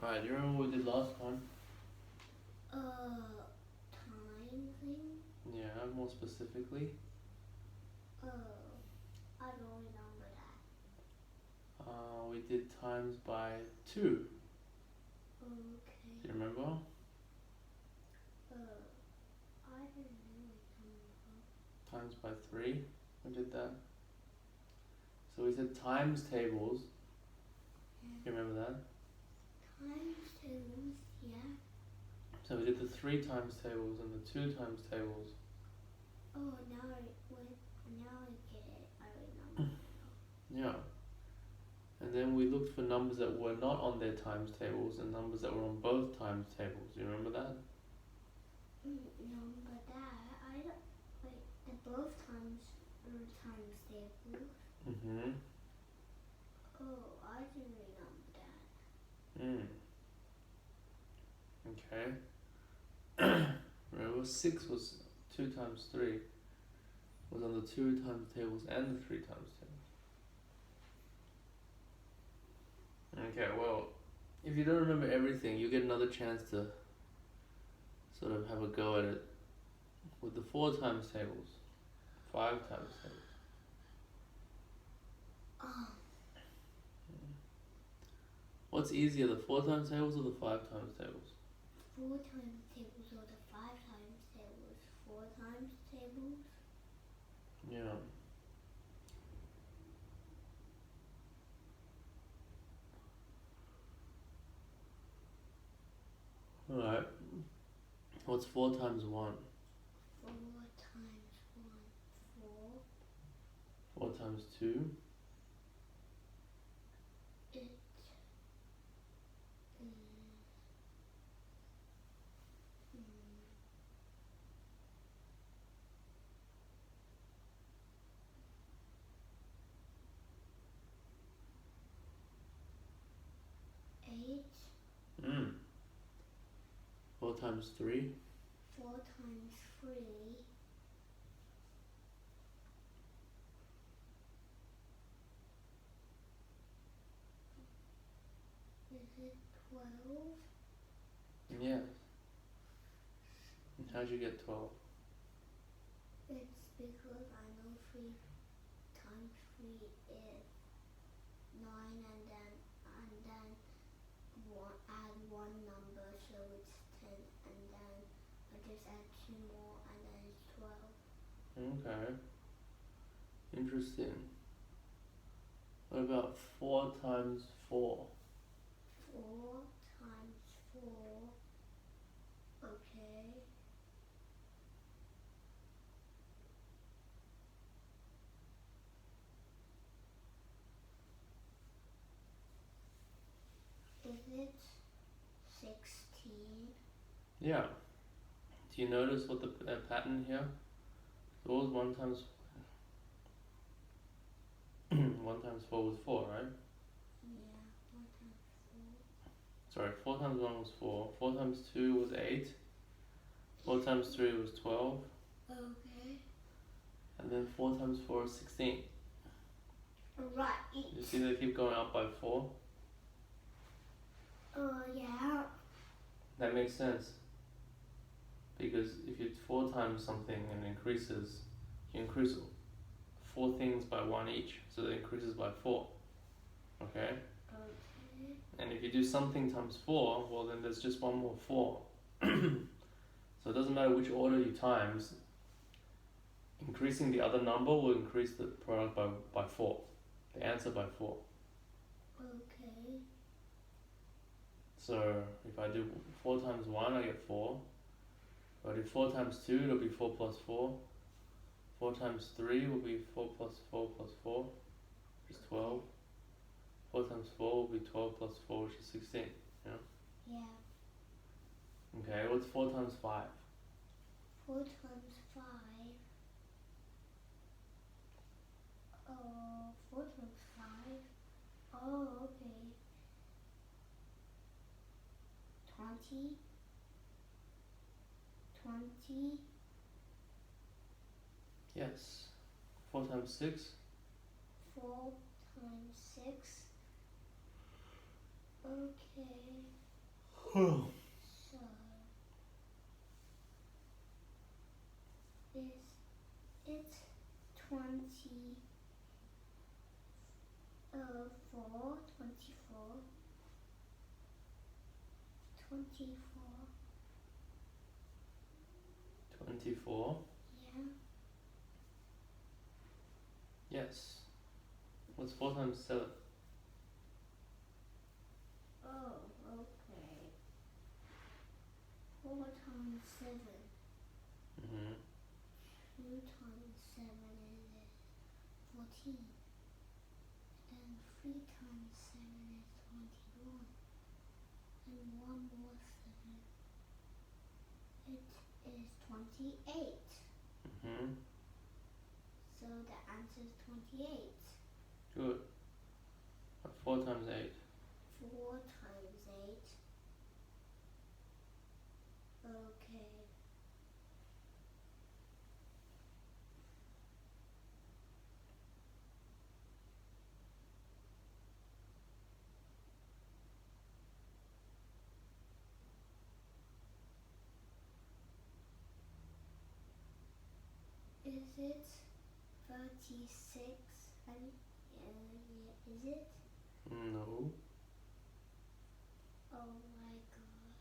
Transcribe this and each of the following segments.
Alright, do you remember what we did last time? Time thing? Yeah, more specifically. I don't remember that. We did times by 2. Okay. Do you remember? I didn't really remember. Times by 3. We did that. So we said times tables. Yeah. You remember that? Times tables, yeah. So we did the 3 times tables and the 2 times tables. Oh, now I get it. I remember. Yeah. And then we looked for numbers that were not on their times tables and numbers that were on both times tables. Do you remember that? No, but that I don't. Wait, the both times are times tables. Mm-hmm. Oh, I didn't remember that. Okay. Remember 6 was 2 times 3. Was on the 2 times tables and the 3 times tables. Okay, well, if you don't remember everything, you get another chance to sort of have a go at it with the 4 times tables, 5 times tables. What's easier, the 4 times tables or the 5 times tables? 4 times tables or the 5 times tables? 4 times tables? Yeah. Alright. What's 4 times 1? 4 times 1, 4. 4 times 2? It is 8. 4 times 3? 4 times 3. Is it 12? Yes. And how'd you get 12? It's because I know 3 times 3 is 9 and then add one number, so it's 10, and then I just add 2 more and then it's 12. Okay. Interesting. What about 4 times 4? 4 times 4. Okay. Is it 16? Yeah. Do you notice what the pattern here? So what was 1 times 1 times 4 was 4, right? Yeah, 1 times Sorry, 4 times 1 was 4. 4 times 2 was 8. 4 times 3 was 12. 4. Okay. And then 4 times 4 is 16. Right. You see they keep going up by 4? Yeah. That makes sense. Because if you 4 times something and it increases, you increase 4 things by 1 each, so that increases by 4. Okay? Okay. And if you do something times 4, well then there's just one more 4. So it doesn't matter which order you times, increasing the other number will increase the product by 4. The answer by 4. Okay. So if I do 4 times 1, I get 4. If I do 4 times 2, it'll be 4 plus 4. 4 times 3 will be 4 plus 4 plus 4, which is 12. 4 times 4 will be 12 plus 4, which is 16. Yeah? Yeah. Okay, what's 4 times 5? 4 times 5. 4 times 5. Oh, okay. 20. 20. Yes. 4 times 6? 4 times 6. Okay. So is it 20? 4, 24, 24. 24. Yeah. Yes. What's 4 times 7? Oh, okay. 4 times 7. Mm-hmm. 2 times 7 is 14. Then 3 times 7 is 21. And one more 7. It is 28. Mm-hmm. So the answer is 28. Good. 4 times 8. 4 times 8. Okay. Is it 36? Yeah, is it? No. Oh my god.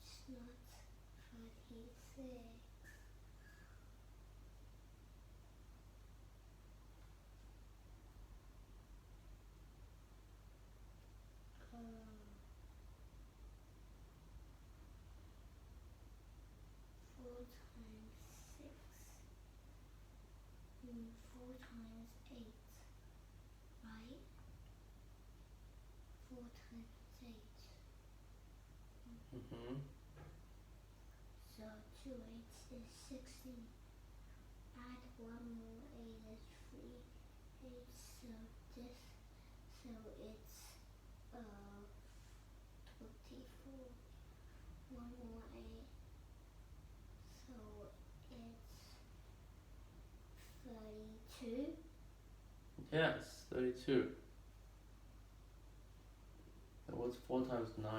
It's not 36. Um, 4 times 6. 4 times 8. Right? 4 times 8. Mm-hmm. So 2 8s is 16. Add 1 more 8 is 3. 8. So this. So it's 24. 1 more 8. So it's 32. Yes, 32. And what's 4 times 9?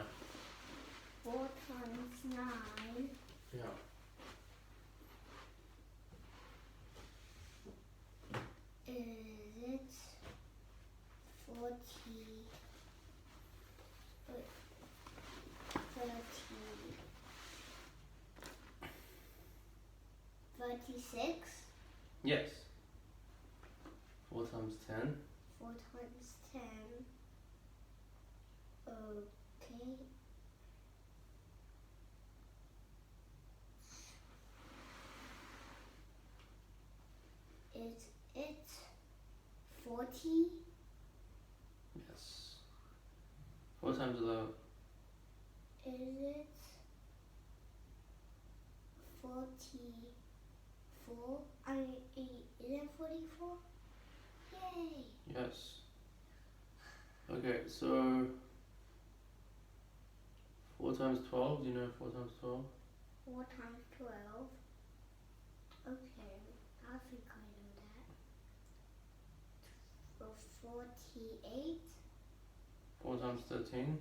4 times 9 Yeah. is it 40, 36? Yes. 4 times 10. 4 times 10. Okay. Is it 40? Yes. 4 times 11. Is it 44? Is it 44? Yay! Yes. Okay, so 4 times 12. Do you know 4 times 12? 4 times 12. Okay, I think I know that. 48. 4 times 13.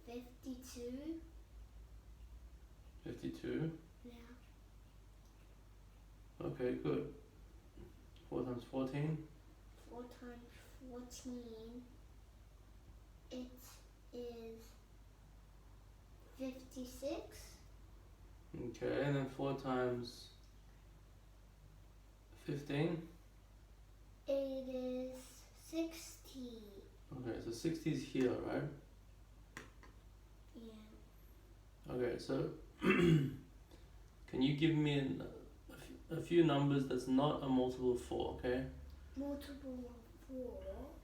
52. 52. Yeah. Okay, good. 4 times 14. 4 times 14. It is 56. Okay, and then 4 times 15. It is 60. Okay, so 60 is here, right? Yeah. Okay, so can you give me a few numbers that's not a multiple of 4, okay? Multiple of 4.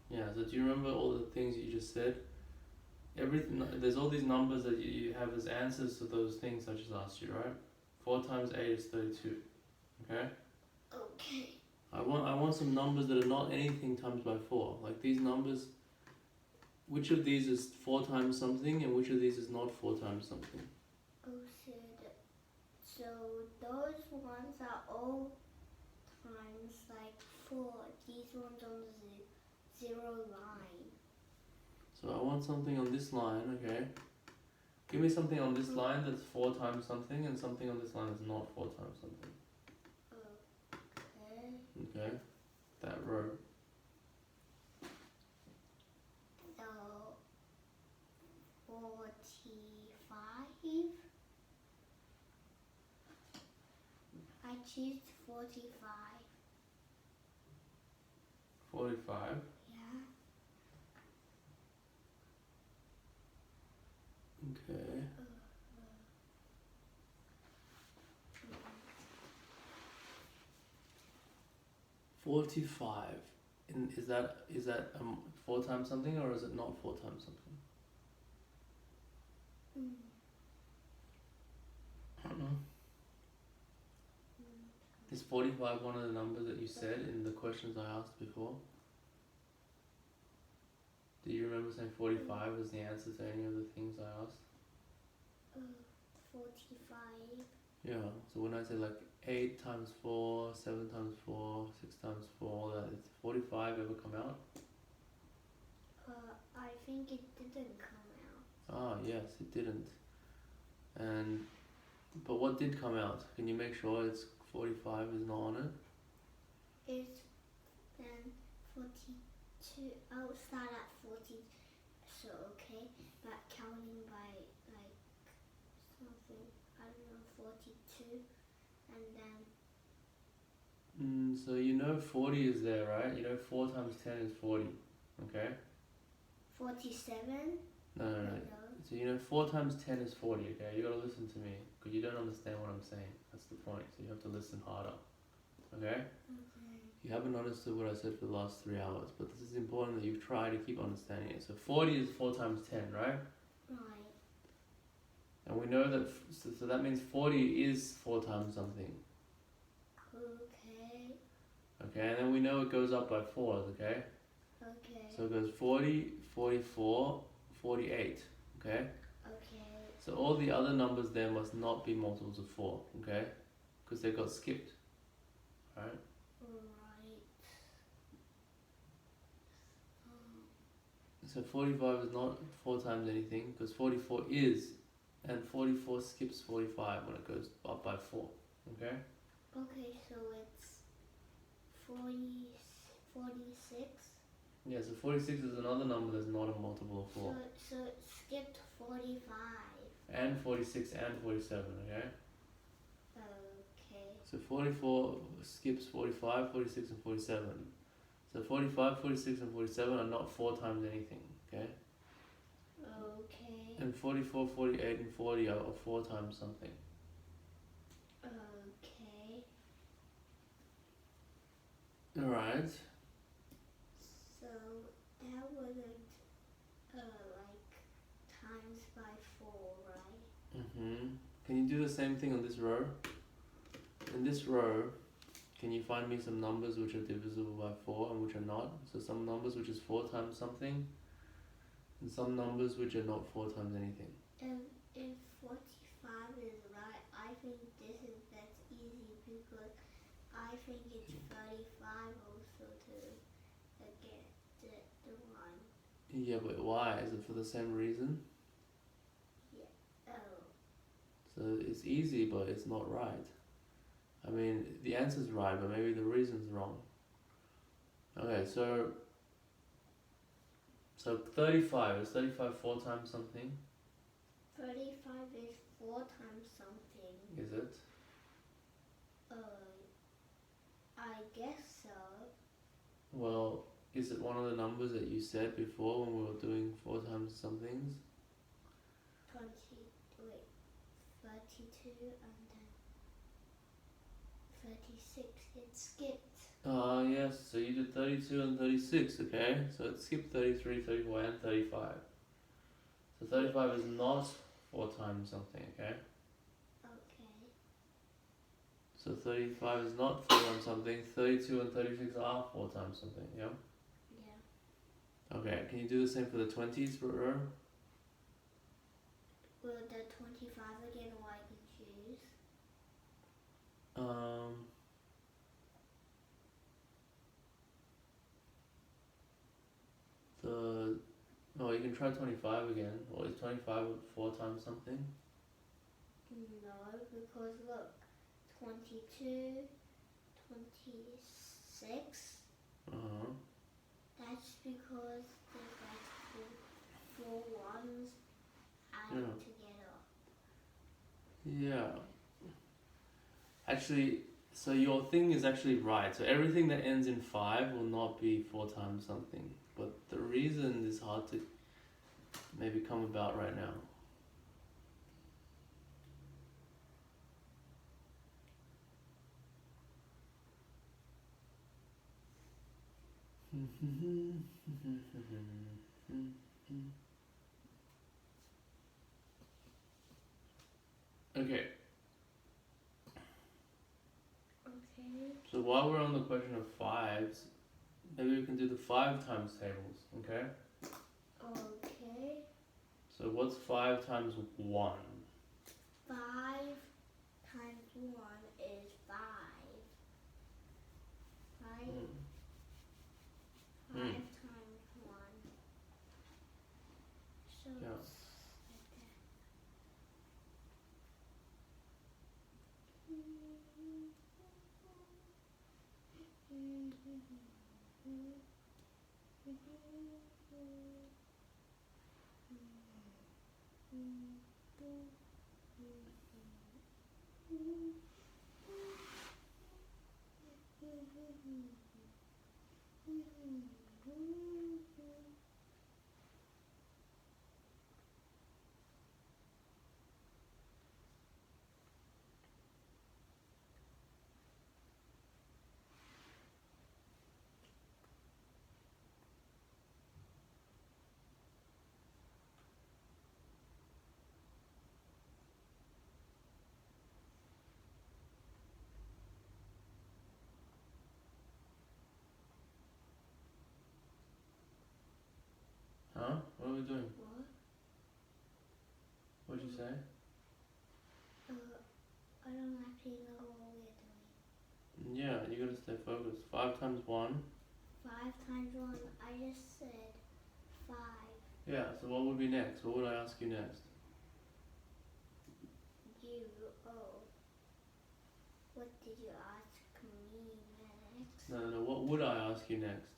Yeah, so do you remember all the things you just said? Everything, there's all these numbers that you have as answers to those things I just asked you, right? 4 times 8 is 32, okay? Okay. I want some numbers that are not anything times by 4. Like these numbers, which of these is 4 times something and which of these is not 4 times something? Oh, so So those ones are all times like 4. These ones on the 0 line. So I want something on this line, okay? Give me something on this line that's 4 times something and something on this line that's not 4 times something. Okay. Okay? That row. So 45. I choose 45. 45. Yeah. Okay. 45. And is that 4 times something or is it not 4 times something? I don't know. Is 45 one of the numbers that you said in the questions I asked before? Do you remember saying 45 was the answer to any of the things I asked? 45. Yeah, so when I say like 8 times 4, 7 times 4, 6 times 4, all that, did 45 ever come out? I think it didn't come out. Ah, yes, it didn't. But what did come out? Can you make sure it's 45 is not on it? It's then 42. I'll start at 40. So okay, but counting by like something, I don't know, 42, and then. So you know 40 is there, right? You know 4 times 10 is 40, okay? 47. No. So you know 4 times 10 is 40, okay? You gotta listen to me, because you don't understand what I'm saying. That's the point, so you have to listen harder, okay? You haven't understood what I said for the last 3 hours, but this is important that you try to keep understanding it. So 40 is 4 times 10, right? Right. And we know that, so that means 40 is 4 times something. Okay. Okay, and then we know it goes up by 4s, okay? Okay. So it goes 40, 44, 48, okay? Okay. So all the other numbers there must not be multiples of 4, okay? Because they got skipped, right? Right. So 45 is not 4 times anything, because 44 is, and 44 skips 45 when it goes up by 4, okay? Okay, so it's 46. Yeah, so 46 is another number that's not a multiple of 4. So it skipped 45. And 46 and 47, okay? Okay. So 44 skips 45, 46 and 47. So 45, 46 and 47 are not 4 times anything, okay? Okay. And 44, 48 and 40 are 4 times something. Okay. Alright. So that wouldn't like times by 4, right? Can you do the same thing on this row? In this row, can you find me some numbers which are divisible by 4 and which are not? So some numbers which is 4 times something, and some numbers which are not 4 times anything. If 45 is right, I think that's easy because I think it's 35 also to get the one. Yeah, but why? Is it for the same reason? Yeah. Oh. So it's easy, but it's not right. I mean, the answer's right, but maybe the reason's wrong. Okay, so 35, is 35 4 times something? 35 is 4 times something. Is it? I guess so. Well, is it one of the numbers that you said before when we were doing 4 times somethings? 32 and then 36. It skipped. Yes, so you did 32 and 36, okay? So it skipped 33, 34 and 35. So 35 is not 4 times something, okay? Okay. So 35 is not 4 times something, 32 and 36 are 4 times something, yeah? Yeah. Okay, can you do the same for the 20s for row? Will the 25 again or I can choose? try 25 again. Or is 25 4 times something? No, because look, 22, 26. Uh-huh. That's because there's like four ones added together. Yeah. Actually, so your thing is actually right. So everything that ends in 5 will not be 4 times something. But the reason is hard to maybe come about right now. Okay, Okay. so while we're on the question of 5s, maybe we can do the 5 times tables, okay? Okay. So what's 5 times 1? 5 times 1 is 5. Right? 5 times 1. So Yeah. it's like that. Huh? What are we doing? What? What'd you say? I don't actually know what we're doing. Yeah, you gotta stay focused. 5 times 1. 5 times 1, I just said 5. Yeah, so what would be next? What would I ask you next? What did you ask me next? No, what would I ask you next?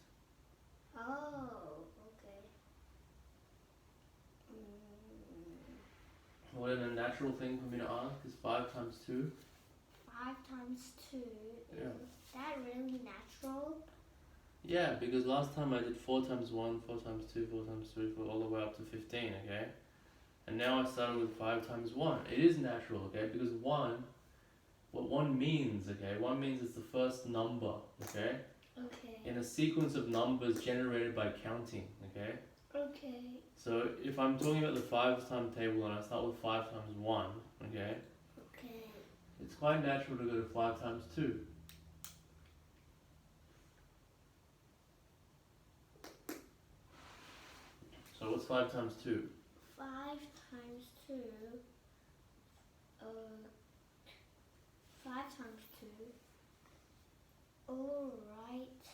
Oh, okay. What a natural thing for me to ask is 5 times 2. 5 times 2. Yeah. Is that really natural? Yeah, because last time I did 4 times 1, 4 times 2, 4 times 3, 4, all the way up to 15, okay? And now I started with 5 times 1. It is natural, okay? Because 1, what 1 means, okay? 1 means it's the first number, okay? Okay. In a sequence of numbers generated by counting, okay? Okay. So if I'm talking about the 5 time table and I start with 5 times 1, okay? Okay. It's quite natural to go to 5 times 2. So what's 5 times 2? 5 times 2. 5 times 2. Alright.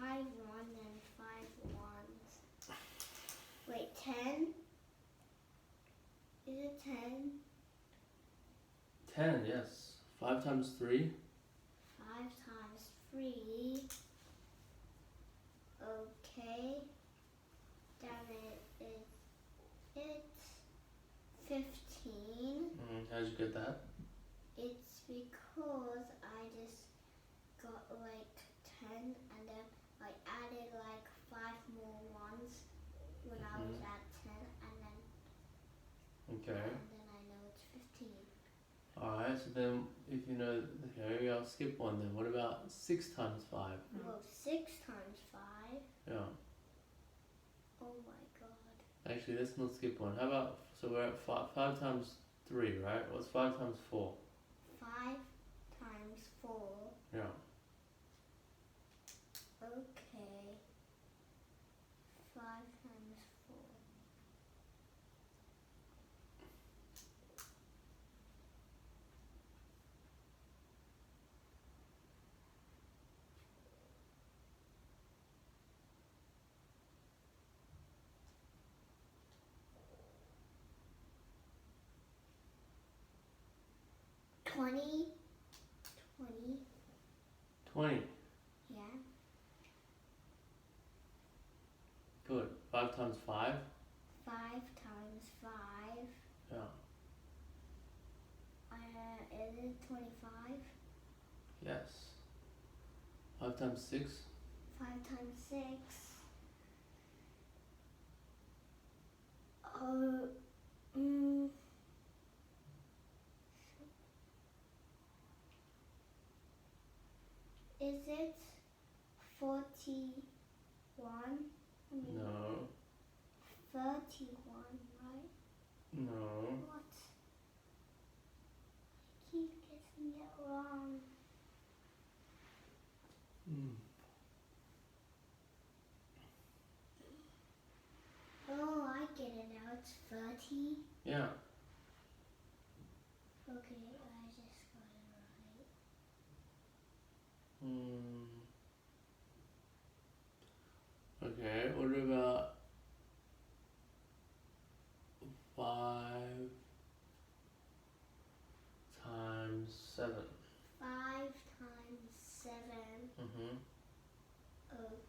5 1 and 5 1s. Wait, 10? Is it 10? 10, yes. 5 times 3? 5 times 3. Okay. Then it's 15. How'd you get that? It's because I just got like 10 and then I added like 5 more ones when I was at 10 and then Okay. I know it's 15. Alright, so then if you know, okay, maybe I'll skip one then. What about 6 times 5? Well, 6 times 5. Yeah. Oh my god. Actually, let's not skip one. How about, so we're at 5 times 3, right? What's 5 times 4? 5 times 4. Yeah. Okay. 5 times 4. 20. 20. 20. Yeah. Good. 5 times 5? 5 times 5. Yeah. Is it 25? Yes. 5 times 6? 5 times 6. Oh, is it 41? No. 31, right? No. What? I keep getting it wrong. Oh, I get it now. It's 30. Yeah. Okay, I just got it right. Okay, what about 5 times 7? 5 times 7. Mm-hmm. Okay.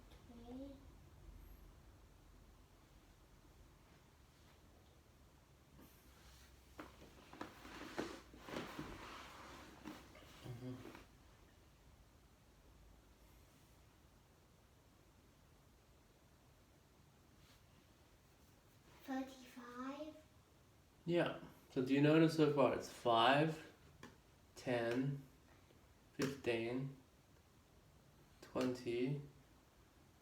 Mm-hmm. 35. Yeah. So do you notice so far it's 5, 10, 15, 20,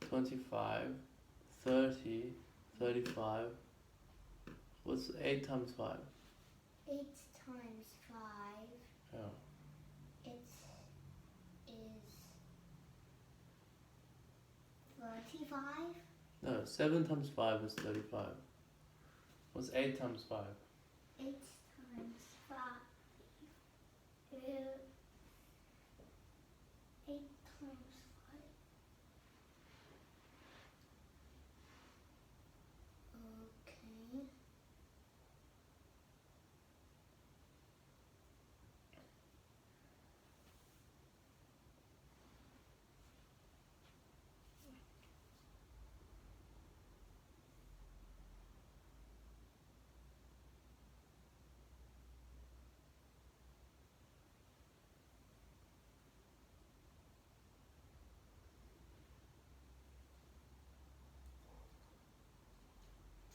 25, 30, 35. What's 8 times 5? 8 times 5. Yeah. It is 35. No, 7 times 5 is 35. What's 8 times 5? 8 times 5. 8 times 5. Okay.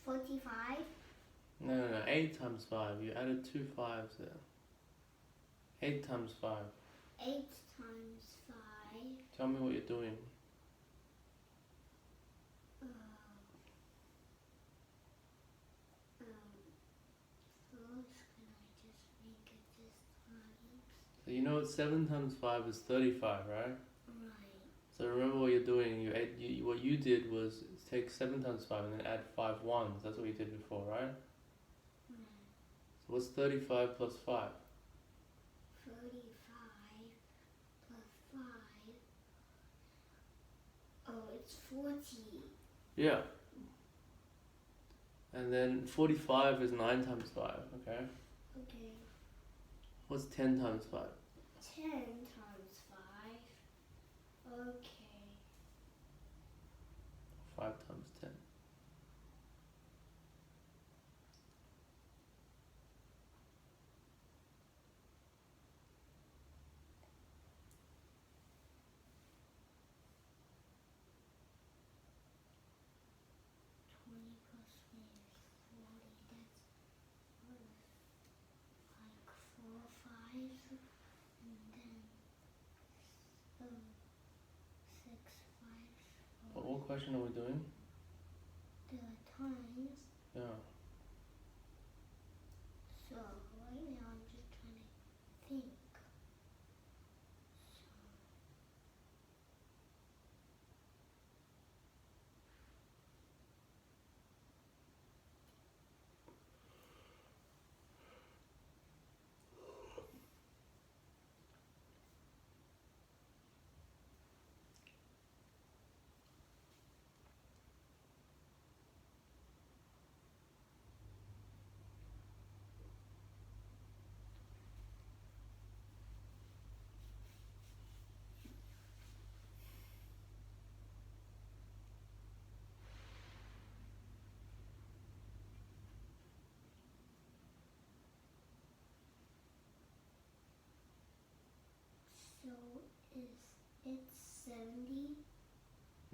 $45. No, 8 times 5. You added 2 5s there. 8 times 5. 8 times 5. Tell me what you're doing. First, can I just make it this times? So you know 7 times 5 is 35, right? Right. So remember what you're doing. What you did was take 7 times 5 and then add 5 ones. That's what you did before, right? Right. So what's 35 plus 5? 35 plus 5. Oh, it's 40. Yeah. And then 45 is 9 times 5, okay? Okay. What's 10 times 5? 10 times 5. Okay. 5 times 10. Plus 3 is 40. That's like 4 5s. And then 6 5s. What question are we doing? The times. Yeah. So right now I'm just trying to think.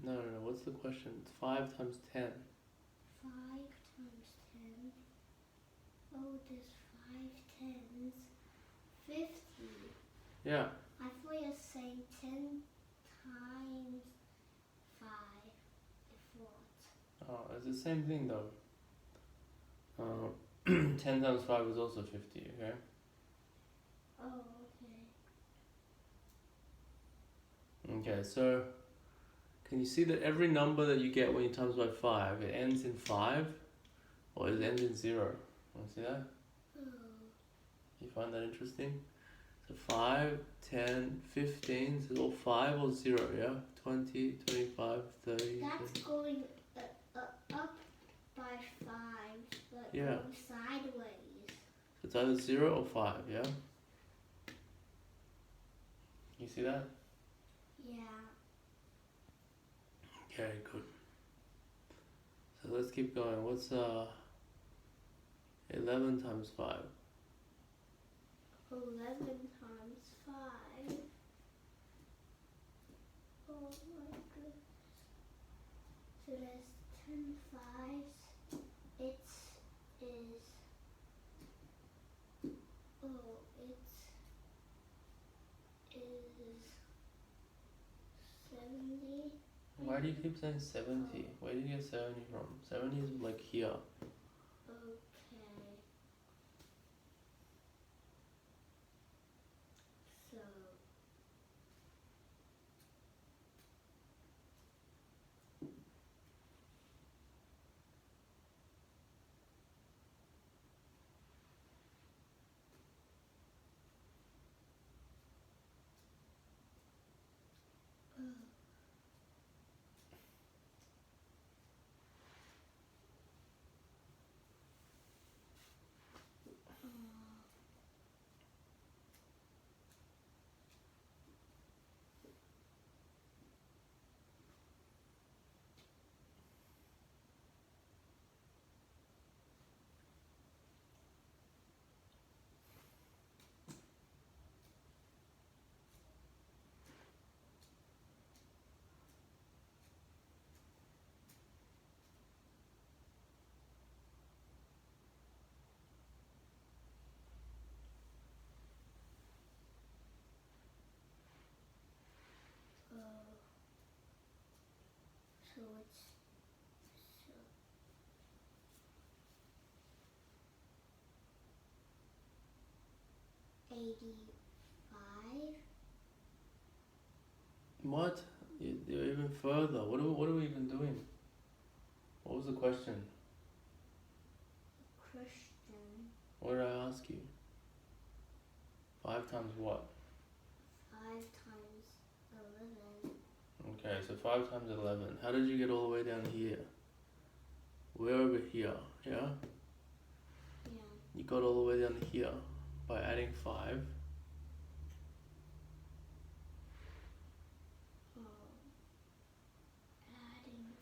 No. What's the question? It's 5 times 10. 5 times 10. Oh, there's 5 tens. 50. Yeah. I thought you were saying 10 times 5. I thought. Oh, it's the same thing though. 10 times 5 is also 50, okay? Oh, okay. Okay, so can you see that every number that you get when you times by 5, it ends in 5 or it ends in 0? Want to see that? Oh. You find that interesting? So 5, 10, 15, so all 5 or 0, yeah? 20, 25, 30. That's 30. going up by 5, but Yeah. going sideways. So it's either 0 or 5, yeah? You see that? Yeah. Okay, good. So let's keep going. What's 11 times 5? 11 times 5. Oh my goodness. So there's 10 fives. It is. Oh, it is 70. Why do you keep saying 70? Where did you get 70 from? 70 is like here. Okay. So. So it's so 85. What? You're even further. What are we even doing? What was the question? Christian. What did I ask you? 5 times what? 5 times 11. Okay, so 5 times 11. How did you get all the way down here? We're over here, yeah? Yeah. You got all the way down here by adding 5. Oh. Adding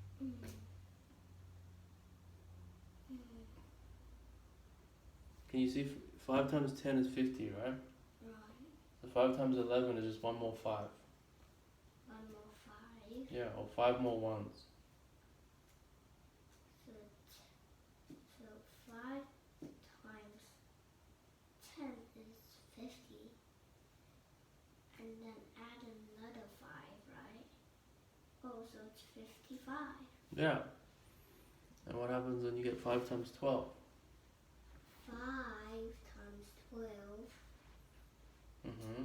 5. Can you see 5 times 10 is 50, right? Right. So 5 times 11 is just one more 5. 1 more 5. Yeah, or 5 more ones. So 5 times 10 is 50. And then add another 5, right? Oh, so it's 55. Yeah. And what happens when you get 5 times 12? 5 times 12. Mm-hmm.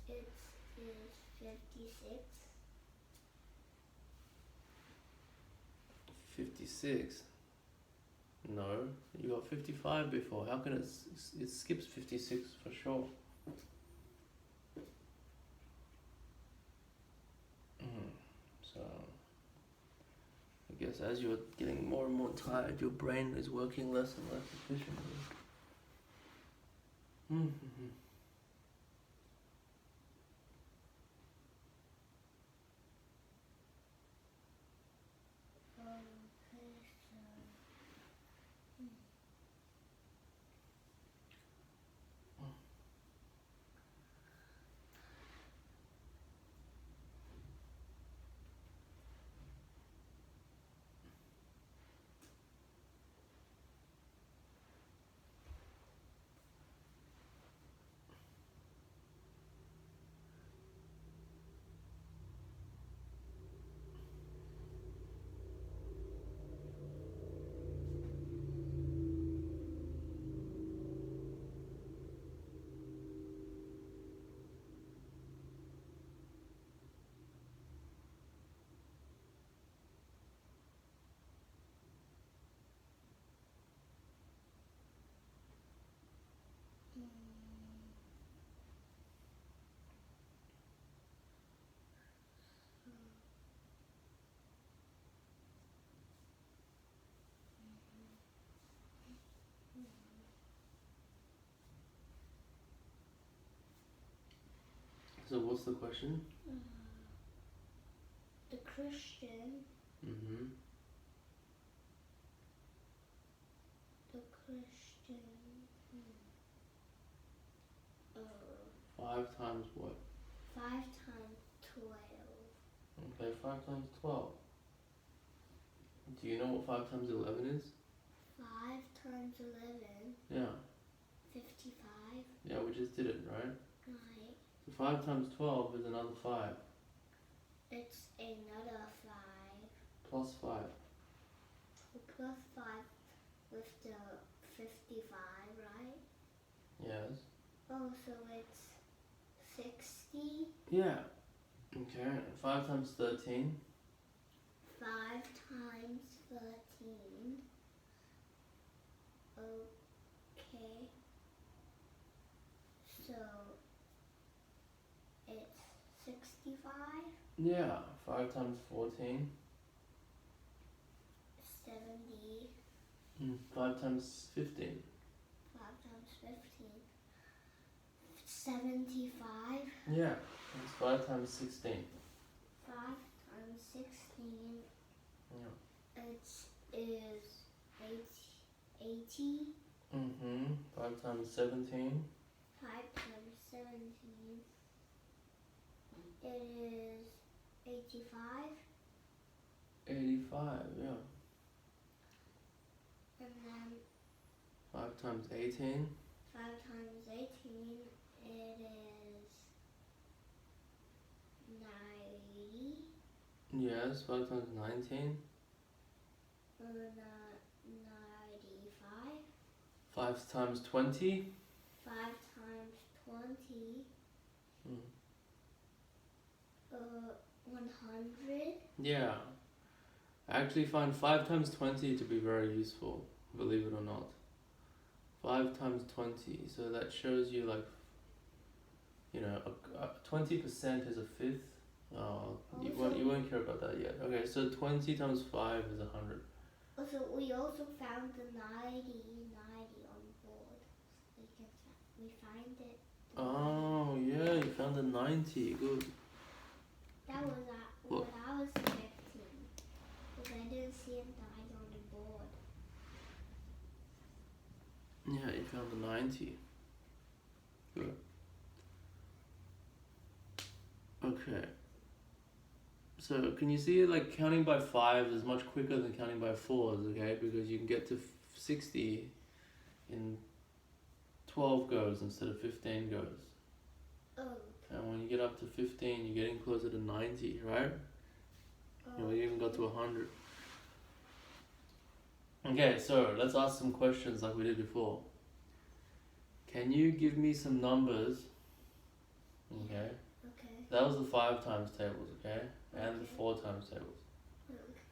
It is 56. 56. No, you got 55 before. How can it skips 56 for sure? So I guess as you're getting more and more tired, your brain is working less and less efficiently. So what's the question? The Christian. Mm-hmm. The Christian. 5 times what? 5 times 12. Okay, 5 times 12. Do you know what 5 times 11 is? 5 times 11. Yeah. 55. Yeah, we just did it, right? Right. So 5 times 12 is another 5. It's another 5. Plus 5. Plus 5 with the 55, right? Yes. Oh, so it's 60. Yeah. Okay, 5 times 13. 5 times 13. Okay. So it's 65. Yeah, 5 times 14. 70. 5 times 15. 5 times 15. 75. Yeah, it's 5 times 16. 5 times 16. Yeah. It is 80. 5 times 17. 5 times 17. It is 85. 85, yeah. And then 5 times 18. 5 times 18. It is 90. Yes, 5 times 19. 95. 5 times 20. 5 times 20. 100. Yeah. I actually find 5 times 20 to be very useful, believe it or not. 5 times 20, so that shows you like, 20% is a fifth. You won't care about that yet. Okay, so 20 times 5 is 100. Also, we also found the 90 on board. We find it. Oh, yeah, you found the 90. Good. That was what I was expecting. Because I didn't see a 90 on the board. Yeah, you found the 90. Good. Okay. So, can you see like counting by 5s is much quicker than counting by 4s, okay? Because you can get to 60 in 12 goes instead of 15 goes. Oh. And when you get up to 15, you're getting closer to 90, right? Oh. You even got to 100. Okay, so let's ask some questions like we did before. Can you give me some numbers? Okay. Okay. That was the 5 times tables, okay? And the 4 times tables. Okay.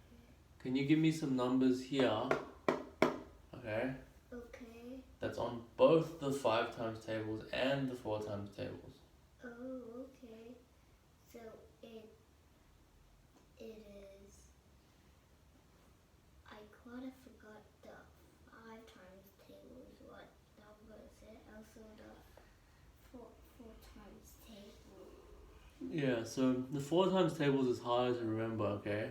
Can you give me some numbers here? Okay. Okay. That's on both the 5 times tables and the 4 times tables. Oh, okay. So it is. I kind of forgot the 5 times tables. What number is it? Also the 4 times table. Yeah, so the 4 times tables is harder to remember, okay?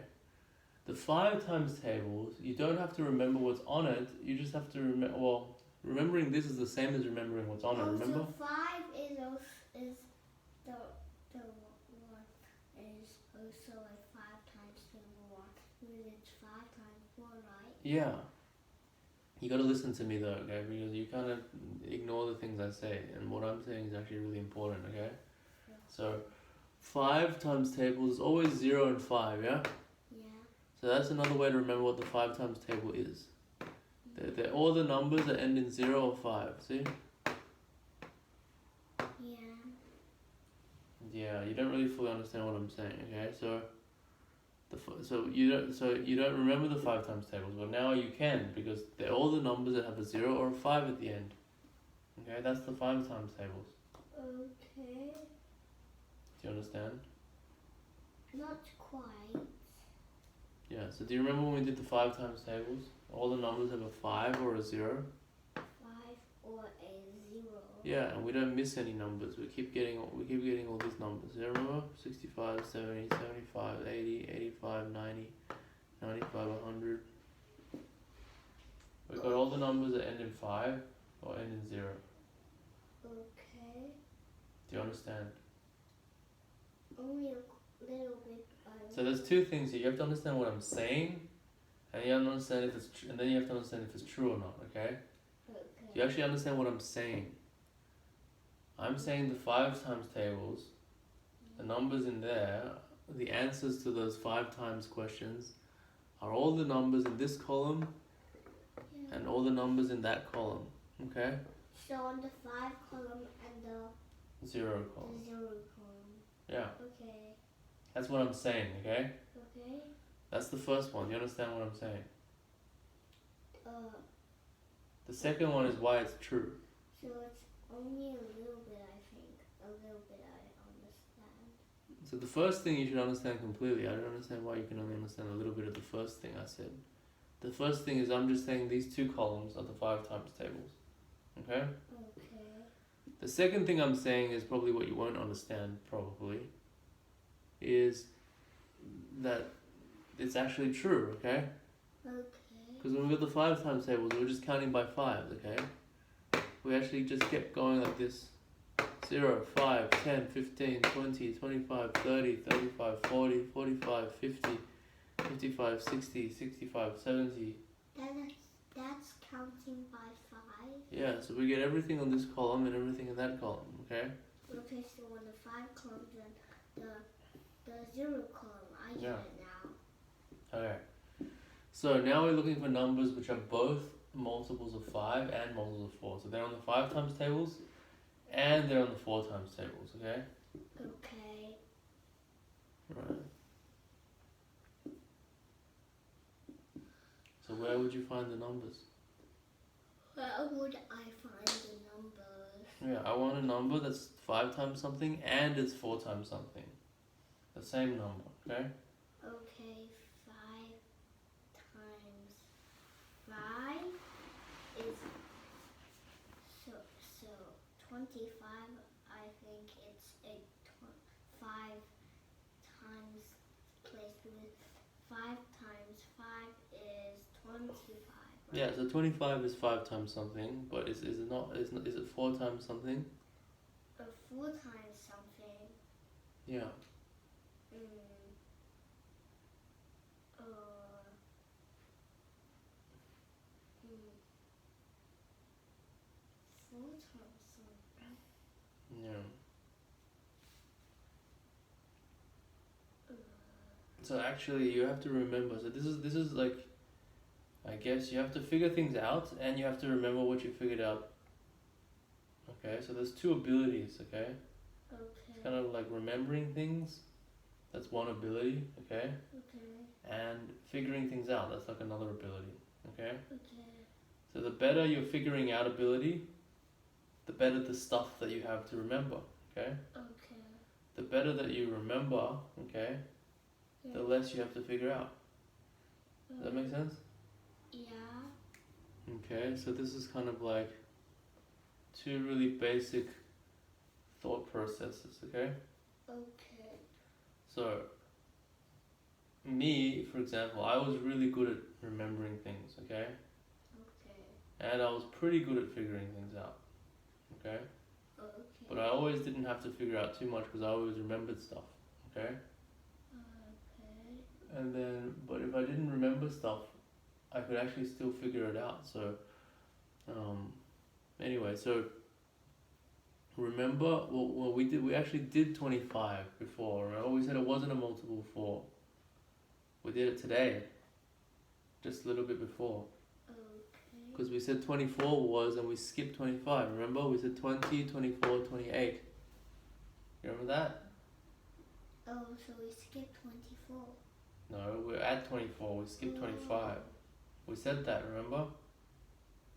The 5 times tables, you don't have to remember what's on it, you just have to remember, remembering this is the same as remembering what's on it, remember? So 5 is the one is also a 5 times table 1 because it's 5 times 4, right? Yeah. You gotta listen to me though, okay? Because you kind of ignore the things I say, and what I'm saying is actually really important, okay? Yeah. So, 5 times tables is always 0 and 5, yeah? Yeah. So that's another way to remember what the 5 times table is. They're all the numbers that end in 0 or 5, see? Yeah. Yeah, you don't really fully understand what I'm saying, okay? So you don't remember the 5 times tables, but now you can because they're all the numbers that have a 0 or a 5 at the end. Okay, that's the 5 times tables. Okay. Do you understand? Not quite. Yeah, so do you remember when we did the 5 times tables? All the numbers have a 5 or a 0. 5 or a 0. Yeah, and we don't miss any numbers. We keep getting all these numbers. Yeah, remember? 65, 70, 75, 80, 85, 90, 95, 100. We've got all the numbers that end in 5 or end in 0. Okay. Do you understand? Only a little bit. So there's two things here. You have to understand what I'm saying, and you have to understand if it's and then you have to understand if it's true or not. Okay? Okay. Do you actually understand what I'm saying? I'm saying the 5 times tables, the numbers in there, the answers to those 5 times questions are all the numbers in this column Yeah. and all the numbers in that column. Okay? So on the 5 column and the 0 column. 0 column. Yeah. Okay. That's what I'm saying, okay? Okay. That's the first one. Do you understand what I'm saying? The second one is why it's true. So it's only a little bit, I think. A little bit I understand. So the first thing you should understand completely. I don't understand why you can only understand a little bit of the first thing I said. The first thing is I'm just saying these 2 columns are the 5 times tables. Okay? Okay. The second thing I'm saying is probably what you won't understand, probably, is that it's actually true, okay? Okay. Because when we got the 5 times tables, we were just counting by 5s, okay? We actually just kept going like this. 0, 5, 10, 15, 20, 25, 30, 35, 40, 45, 50, 55, 60, 65, 70. That's counting by 5? Yeah, so we get everything on this column and everything in that column, okay? Okay, so on the 5 column and the 0 column, I get it now. Okay. So now we're looking for numbers which are both multiples of 5 and multiples of 4. So they're on the 5 times tables and they're on the 4 times tables, okay? Okay. Right. So where would you find the numbers? Where would I find the numbers? Yeah, I want a number that's 5 times something and it's 4 times something. The same number, okay? Okay, 5 times 5 is so 25. I think it's a 5 times placed with 5 times 5 is 25. Right? Yeah, so 25 is 5 times something, but is it not? Is it 4 times something? 4 times something. Yeah. 4 times something. Yeah. So actually, you have to remember. So this is like, I guess you have to figure things out, and you have to remember what you figured out. Okay, so there's 2 abilities. Okay. Okay. It's kind of like remembering things. That's one ability. Okay. Okay. And figuring things out. That's like another ability. Okay. Okay. So the better your figuring out ability, the better the stuff that you have to remember. Okay. Okay. The better that you remember. Okay. The less you have to figure out. Does that make sense? Yeah. Okay, so this is kind of like 2 really basic thought processes, okay? Okay. So, me, for example, I was really good at remembering things, okay? Okay. And I was pretty good at figuring things out, okay? Okay. But I always didn't have to figure out too much because I always remembered stuff, okay? Okay. And then, but if I didn't remember stuff, I could actually still figure it out. So, anyway, so remember what we did? We actually did 25 before. Remember, we said it wasn't a multiple of 4. We did it today, just a little bit before. Okay. Because we said 24 was, and we skipped 25. Remember, we said 20, 24, 28. You remember that? Oh, so we skipped 24. No, we're at 24. We skipped 25. We said that, remember?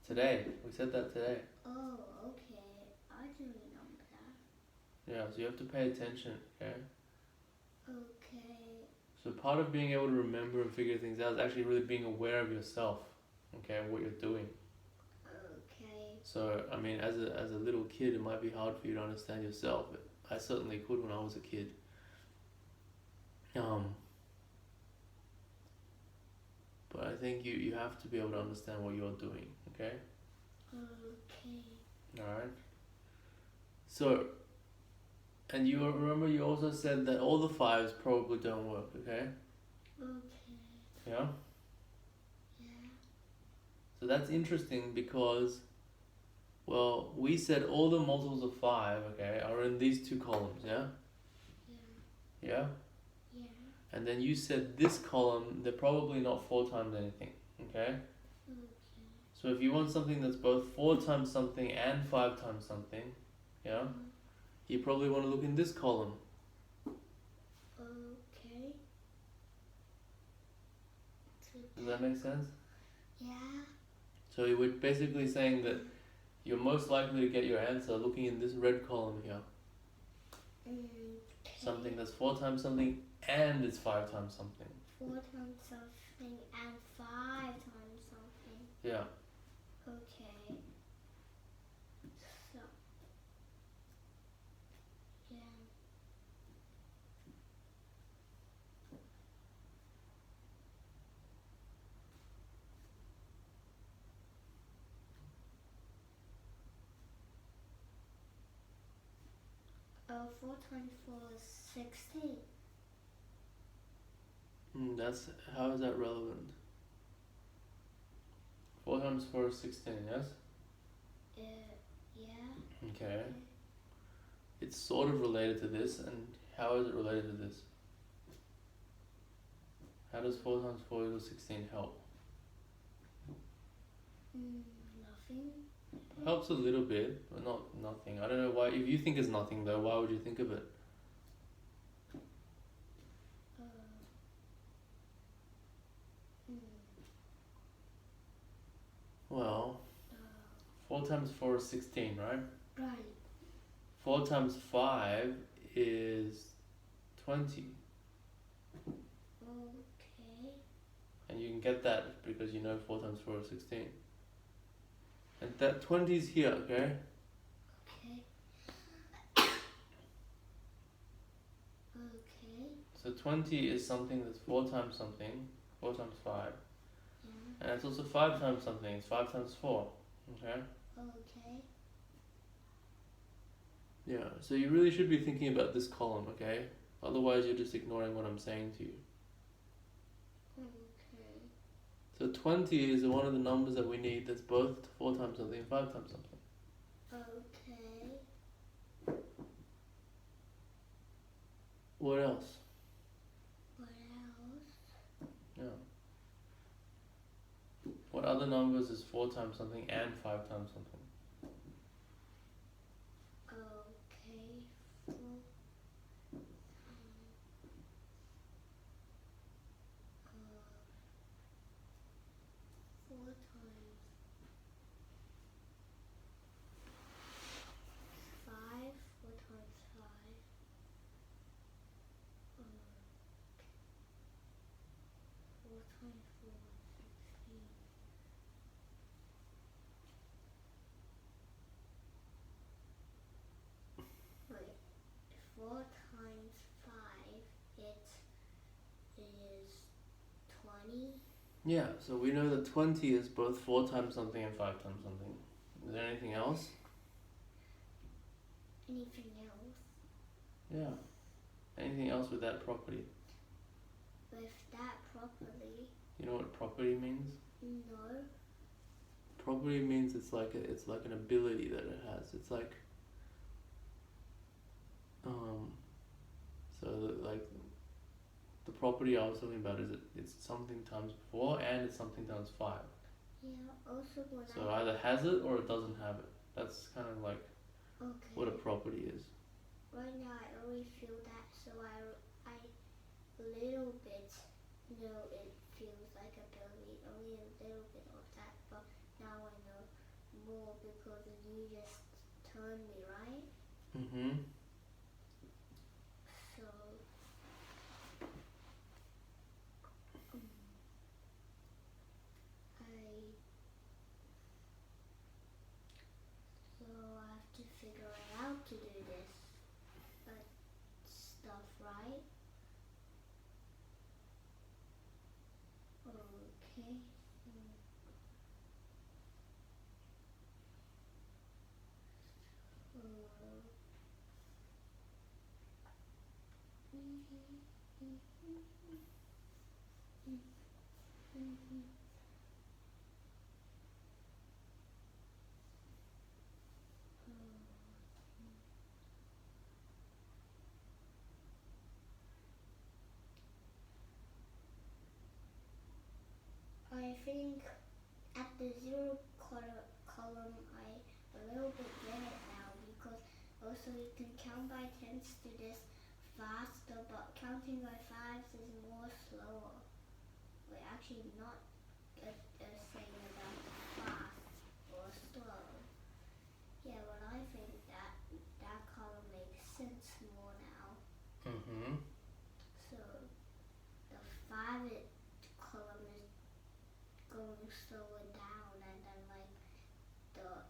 Today. We said that today. Oh, okay. I do remember that. Yeah, so you have to pay attention, okay? Okay. So part of being able to remember and figure things out is actually really being aware of yourself, okay, and what you're doing. Okay. So I mean, as a little kid, it might be hard for you to understand yourself. I certainly could when I was a kid. But I think you have to be able to understand what you're doing. Okay. Okay. All right. So, and you remember you also said that all the fives probably don't work. Okay. Okay. Yeah. Yeah. So that's interesting because, well, we said all the multiples of 5, okay, are in these two columns, yeah? Yeah. Yeah? Yeah. And then you said this column, they're probably not 4 times anything, okay? Okay. So if you want something that's both 4 times something and 5 times something, yeah? You probably want to look in this column. Okay. Does that make sense? Yeah. So we're basically saying that you're most likely to get your answer looking in this red column here. Okay. Something that's 4 times something and it's 5 times something. 4 times something and 5 times something. Yeah. Okay. So. Yeah. Oh, 4 times 4 is 16. That's how is that relevant? 4 times 4 is 16, yes? Yeah. Okay. It's sort of related to this, and how is it related to this? How does 4 times 4 equals 16 help? Nothing. Helps a little bit, but not nothing. I don't know why. If you think it's nothing though, why would you think of it? Well, 4 times 4 is 16, right? Right. 4 times 5 is 20. Okay. And you can get that because you know 4 times 4 is 16. And that 20 is here, okay? Okay. Okay. So 20 is something that's 4 times something, 4 times 5. Yeah. And it's also 5 times something, it's 5 times 4, okay? Okay. Yeah, so you really should be thinking about this column, okay? Otherwise you're just ignoring what I'm saying to you. Okay. So 20 is one of the numbers that we need that's both 4 times something and 5 times something. Okay. What else? What else? Yeah. What other numbers is 4 times something and 5 times something? Okay. 4. 4 times 5. 4 times 5. 4 times 4 is 16. Wait. 4 times 5, it is 20. Yeah, so we know that 20 is both 4 times something and 5 times something. Is there anything else? Anything else? Yeah. Anything else with that property? With that properly? You know what property means? No. Property means it's like an ability that it has. It's like the property I was talking about is it's something times 4 and it's something times 5. Yeah, also when So either has it or it doesn't have it. That's kind of like okay. what a property is. Right now I already feel that, so I little bit know it feels like ability, only a little bit of that, but now I know more because you just turned me, right? Mm-hmm. So think at the zero column I a little bit get it now, because also you can count by tens to this faster, but counting by fives is more slower. We're actually not saying about fast or slow. Yeah, but I think that column makes sense more now. Mm-hmm. So the 5 column is going slower down, and then like the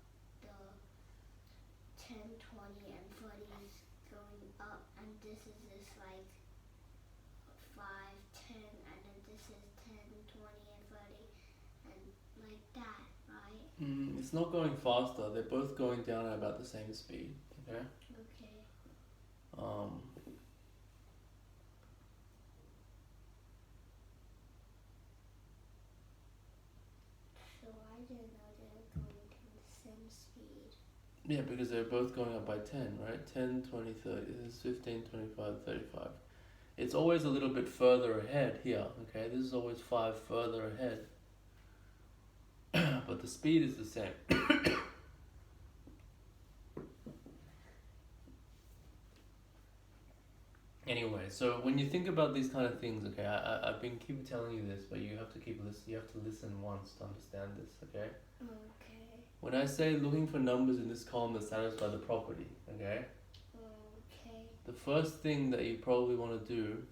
10, 20, and 30 is going up, and this is just like 5, 10, and then this is 10, 20, and 30, and like that, right? It's not going faster. They're both going down at about the same speed. Okay. Okay. So I didn't know they were going to the same speed. Yeah, because they're both going up by 10, right? 10, 20, 30. This is 15, 25, 35. It's always a little bit further ahead here, okay? This is always 5 further ahead. But the speed is the same. Anyway, so when you think about these kind of things, okay, I've been keep telling you this, but you have to you have to listen once to understand this, okay? Okay. When I say looking for numbers in this column that satisfy the property, okay? Okay. The first thing that you probably want to do,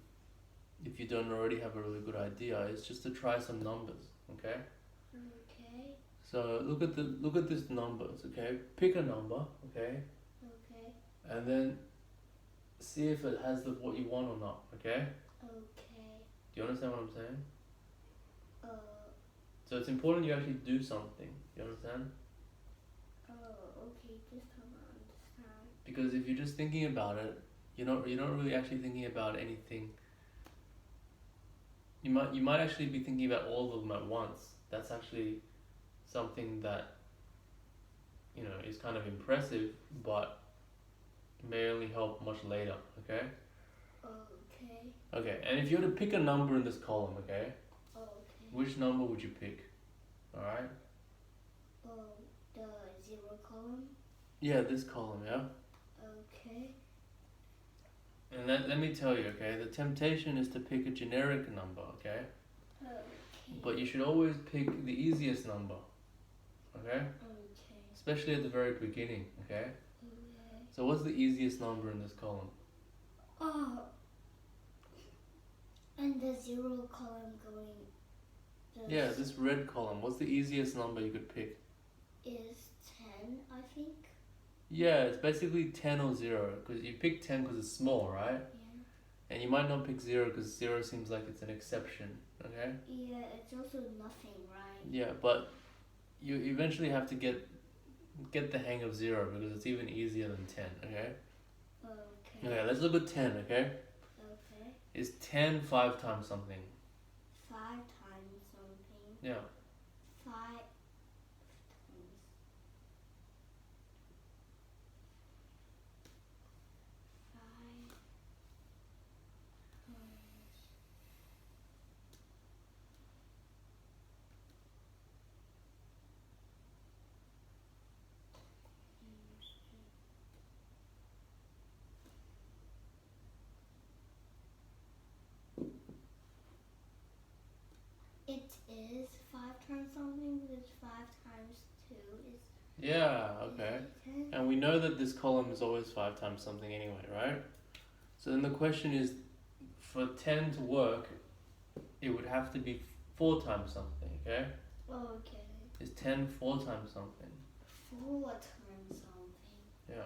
if you don't already have a really good idea, is just to try some numbers, okay? Okay. So look at this numbers, okay? Pick a number, okay? Okay. And then see if it has what you want or not, okay? Okay. Do you understand what I'm saying? Uh. So it's important you actually do something. You understand? Oh, okay. Just trying to understand. Because if you're just thinking about it, you're not really actually thinking about anything. You might actually be thinking about all of them at once. That's actually something that is kind of impressive, but may only help much later. Okay. Okay. Okay, and if you were to pick a number in this column, okay, Okay. which number would you pick? All right. The 0 column. Yeah, this column, yeah. Okay. And let me tell you, okay, the temptation is to pick a generic number, okay? Okay. But you should always pick the easiest number, okay? Okay. Especially at the very beginning, okay? Okay. So what's the easiest number in this column? Oh. And the 0 column going. Yeah, this red column. What's the easiest number you could pick? Is 10, I think. Yeah, it's basically 10 or 0, because you pick 10 because it's small, right? Yeah. And you might not pick 0 because 0 seems like it's an exception, okay? Yeah, it's also nothing, right? Yeah, but you eventually have to get the hang of 0 because it's even easier than 10, okay? Okay. Okay, let's look at 10, okay? Okay. Is 10 5 times something? 5 times something. Yeah. 5 times. 5 times. It is 5 times something, because 5 times 2 is. Yeah, okay. 10. And we know that this column is always 5 times something anyway, right? So then the question is, for 10 to work, it would have to be 4 times something, okay? Okay. Is 10 4 times something? 4 times something. Yeah.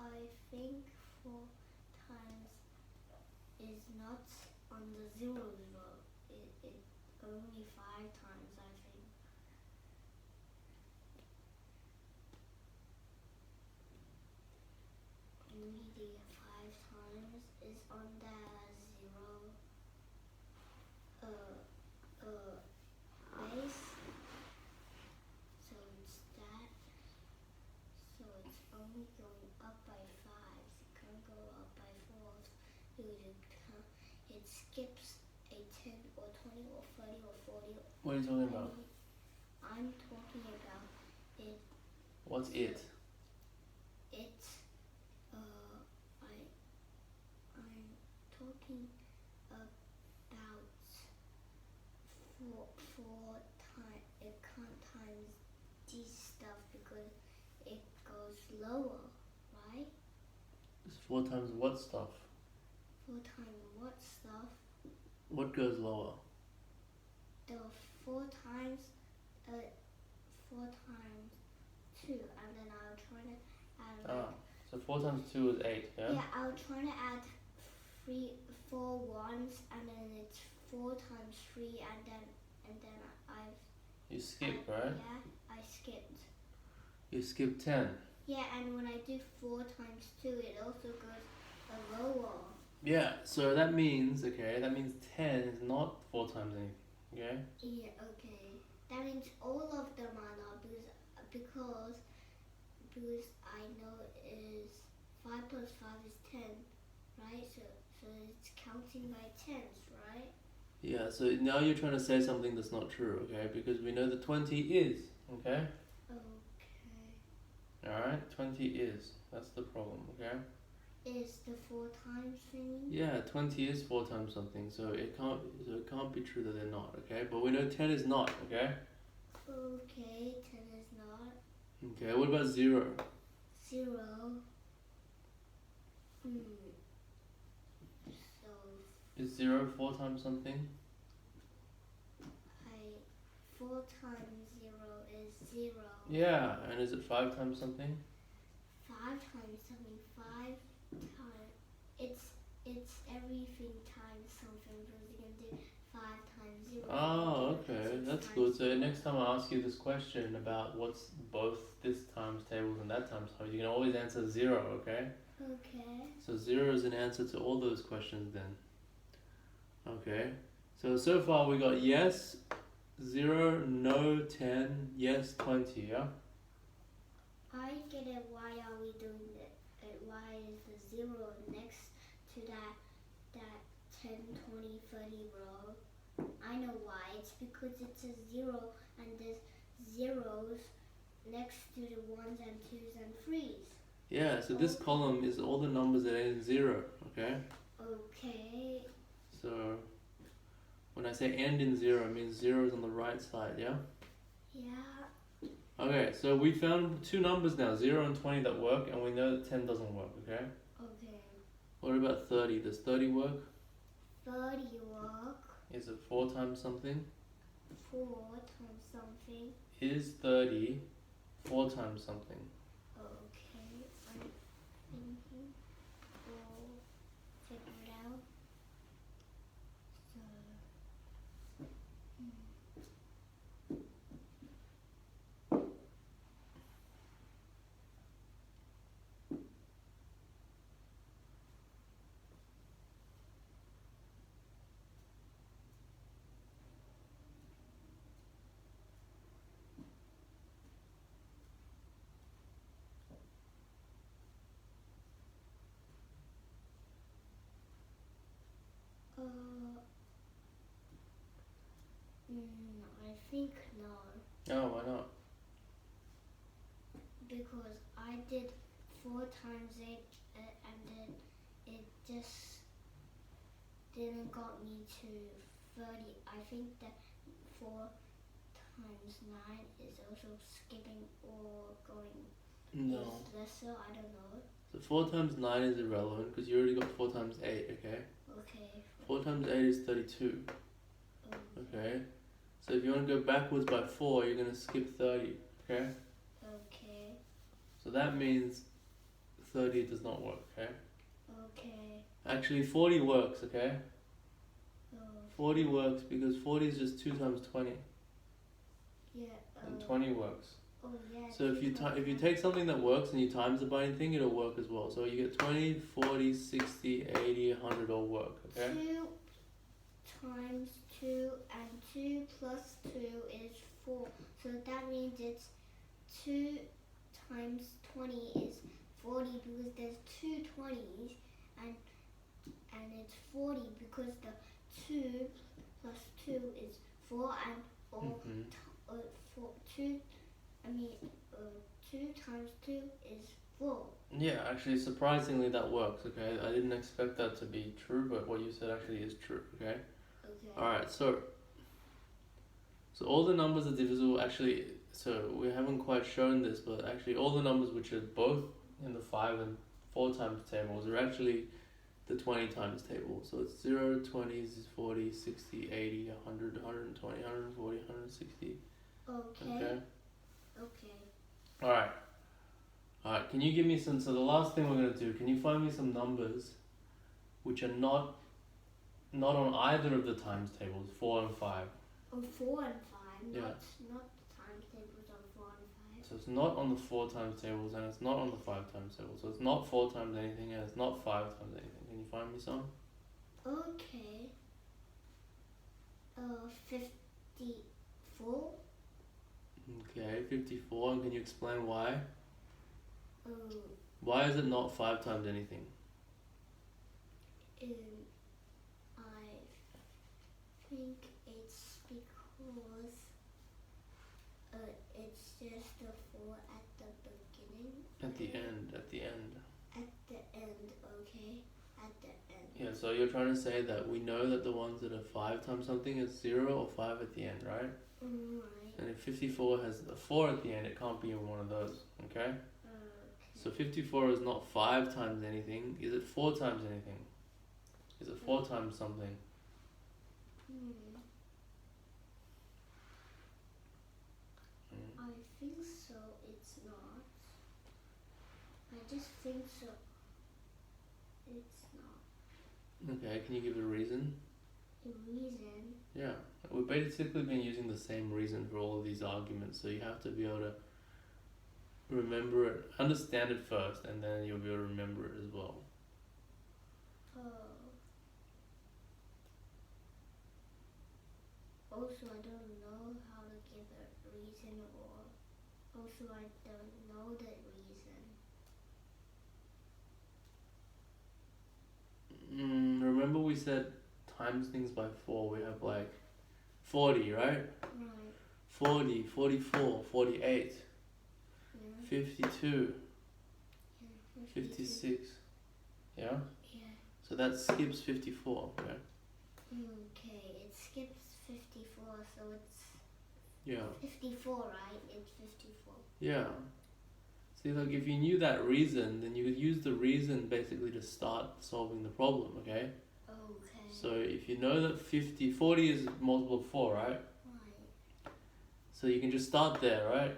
I think 4 times is not on the zeros row. It only 5 times, I think. Only the 5 times is on the zero base. So it's that. So it's only going up by 5s. It can't go up by 4s. It skips a 10 or 20 or 30 or 40. What are you talking about? I'm talking about it. What's it? It's I'm talking about four times. It can't times this stuff because it goes lower, right? It's 4 times what stuff? 4 times what stuff? What goes lower? The 4 times 4 times 2, and then I'll try to add So 4 times 2 is 8, yeah? yeah, I'll try to add 4 ones, and then it's 4 times 3, and then I've You skip, right? yeah, I skipped. You skip 10. Yeah, and when I do 4 times 2, it also goes lower. Yeah, so that means 10 is not 4 times anything, okay? Yeah, okay. That means all of them are not because I know is 5 plus 5 is 10, right? So it's counting by tens, right? Yeah, so now you're trying to say something that's not true, okay? Because we know that 20 is, okay? Okay. Alright, 20 is. That's the problem, okay? Is the 4 times thingy? Yeah, 20 is 4 times something, so it can't be true that they're not, okay? But we know 10 is not, okay? Okay, 10 is not. Okay, what about 0? 0. So Is 0 4 times something? 4 times 0 is 0. Yeah, and is it 5 times something? 5 times something. 5 times. It's everything times something, because you can do 5 times 0. Oh, okay, that's good. So next time I ask you this question about what's both this times tables and that times tables, you can always answer 0, okay? Okay. So 0 is an answer to all those questions then. Okay, so far we got yes, 0, no, 10, yes, 20, yeah? I get it. Why are we doing that? Why is the 0 next to that 10, 20, 30 row? I know why. It's because it's a 0 and there's zeros next to the 1s and 2s and 3s. Yeah, so this column is all the numbers that end in 0, okay? Okay. So when I say end in 0, it means 0 is on the right side, yeah? Yeah. Okay, so we found 2 numbers now, 0 and 20 that work, and we know that 10 doesn't work, okay? Okay. What about 30? Does 30 work? 30 work. Is it 4 times something? 4 times something. Is 30 4 times something? Okay. I'm thinking. We'll figure it out. So. I think no. Oh, why not? Because I did 4 times 8 and then it just didn't got me to 30. I think that 4 times 9 is also skipping or going No. is lesser. I don't know. So 4 times 9 is irrelevant because you already got 4 times 8, okay? Okay. 4 times 8 is 32, okay? So if you want to go backwards by 4, you're going to skip 30, okay? Okay. So that means 30 does not work, okay? Okay. Actually, 40 works, okay? 40 works because 40 is just 2 times 20. Yeah. And 20 works. Oh yeah. So if you take something that works and you times it by anything, it'll work as well. So you get 20, 40, 60, 80, 100 all work, okay? 2 times 2 and 2 plus 2 is 4. So that means it's 2 times 20 is 40 because there's 2 20s and it's 40 because the 2 plus 2 is 4 and all Mm-hmm. 2 times 2 is 4. Yeah, actually, surprisingly, that works, okay? I didn't expect that to be true, but what you said actually is true, okay? Okay. Alright, so all the numbers are divisible, actually, so we haven't quite shown this, but actually all the numbers which are both in the 5 and 4 times tables are actually the 20 times table. So it's 0, 20, 40, 60, 80, 100, 120, 140, 160. Okay. Alright. Alright, can you give me some, so the last thing we're going to do, can you find me some numbers which are not on either of the times tables, 4 and 5? On 4 and 5, Yeah. not the times tables on 4 and 5. So it's not on the 4 times tables and it's not on the 5 times tables. So it's not 4 times anything and it's not 5 times anything. Can you find me some? Okay. 54. Okay, 54, and can you explain why? Oh. Why is it not 5 times anything? I think it's because it's just a 4 at the beginning. At the end. At the end, okay. At the end. Yeah, so you're trying to say that we know that the ones that are 5 times something is 0 or 5 at the end, right? Right. And if 54 has a 4 at the end, it can't be in one of those, okay? So 54 is not 5 times anything. Is it 4 times anything? Is it 4 times something? I think so. It's not. I just think so. It's not. Okay, can you give a reason? A reason? Yeah, we've basically been using the same reason for all of these arguments, so you have to be able to remember it, understand it first, and then you'll be able to remember it as well. Also, I don't know how to give a reason, or also I don't know the reason. Remember we said times things by 4, we have like 40, right? Right. 40, 44, 48, Yeah. 52, Yeah. 56, yeah? Yeah. So that skips 54, okay? Okay, it skips 54, so it's Yeah. 54, right? It's 54. Yeah. See, like if you knew that reason, then you could use the reason basically to start solving the problem, okay? Okay. So if you know that 40 is multiple of 4, right? Right. So you can just start there, right?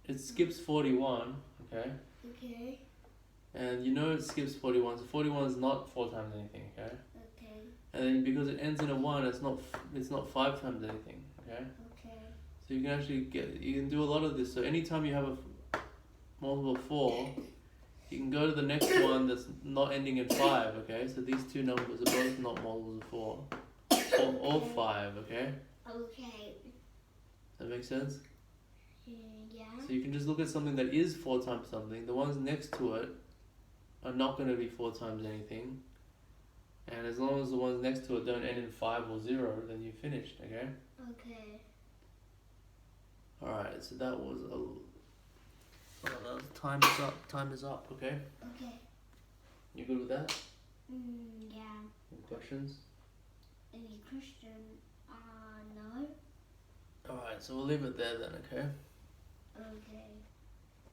It skips 41, okay? Okay. And you know it skips 41, so 41 is not 4 times anything, okay? Okay. And then because it ends in a 1, it's not 5 times anything, okay? Okay. So you can actually you can do a lot of this. So anytime you have a multiple of 4, you can go to the next one that's not ending in 5, okay? So these two numbers are both not multiples of 4. Or 5, okay? Okay. Does that make sense? Yeah. So you can just look at something that is 4 times something. The ones next to it are not going to be 4 times anything. And as long as the ones next to it don't end in 5 or 0, then you're finished, okay? Okay. Alright, so that was time is up. Time is up, okay? Okay. You good with that? Yeah. Any questions? Any question? No. Alright, so we'll leave it there then, okay? Okay.